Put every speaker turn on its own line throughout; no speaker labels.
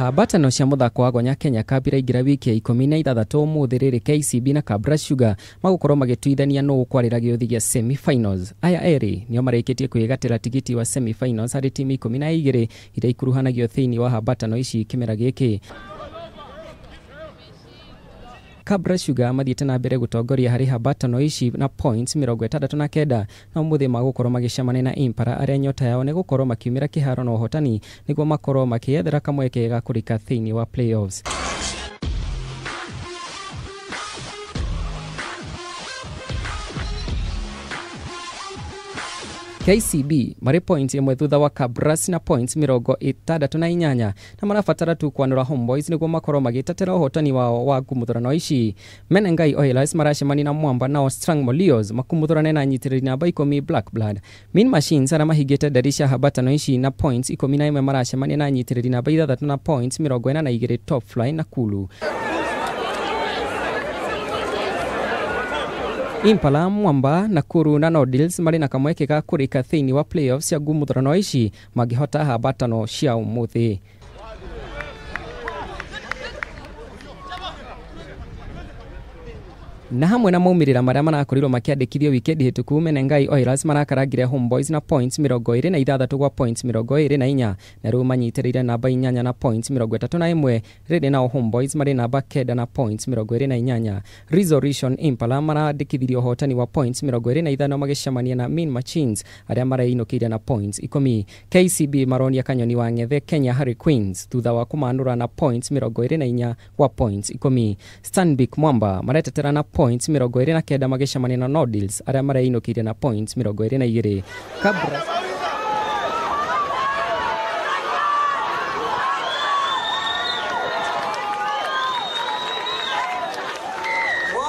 Habatano cia muthako wa gonya Kenya kabira igira wiki ya 16 muthiriri KCB na Kabras Sugar magukorwo magituithania no ukwarira giuthi gia semi-finals. Aya eri nio mareketie kwigatira tigiti wa semi-finals hari timu 12 ira ikuruhanagio thiini wa habatano ici kimera giki. Kabras Sugar mathiete na mbere gutongoria hari habatano ici na points 69 na muthi magukorwo magicemania na Impala aria nyota yao ne gukorwo makiumira kiharo na uhotani niguo makorwo makiethera kamweke ga kurika thiini wa playoffs. KCB mari points imwe thutha wa Kabras na points 68 na marabatara tu kwanura Homeboys niguo makorwo magitetera uhotani wao wa ngumuthurano ici. Menengai Oilers maracemani na Mwamba na Strang Molios makumuthurane na nyitiriri namba 10 Black Blood. Mean Machines ara mahigete darisha habatano ici na points 11 maracemani na nyitiriri namba 6 na points 42 Top Fly na Kulu. Impala, Mwamba, Nakuru na Nodils mari na kamweke ga kurika thiini wa playoffs ya ngumuthurano ici magihota habatano cia umuthi. Na hamwe na maumirira maria marakorirwo makiandikithio wikendi hituku Menengai Oilers marakarangire Homeboys na points 26 gwa points 24 na riu manyitirire namba 8 na points 31 riri nao Homeboys mari namba 9 na points 28. Resolution Impala marandikithirio hotani wa points 25 magicemania na Mean Machines aria marainukire na points 10. KCB maronia kanyoni wa ngethe Kenya Harry Queens thutha wa kumanura na points 24 gwa points 10. Stanbic Mwamba maretetera na points 29 magicemania na Nodils aria marainukire na points 22.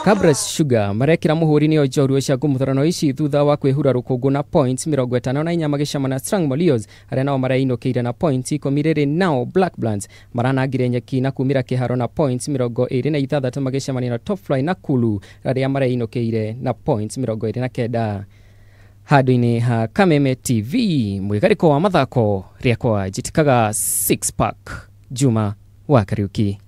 Kabras Sugar marekira muhuri-ini o njorua cia ngumuthurano ici thutha wa kwihura rukungu na points 54 magicemana Strang Molios aria nao marainukire na points 10 nao Black Bloods maranangire nyeki na kumira kiharo na points 26 magicemania na Top Fly na Kulu aria marainukire na points 29. Handu-ini ha Kameme TV mwigariko wa mathako riakwa jitikaga 6 pack Juma wa Kariuki.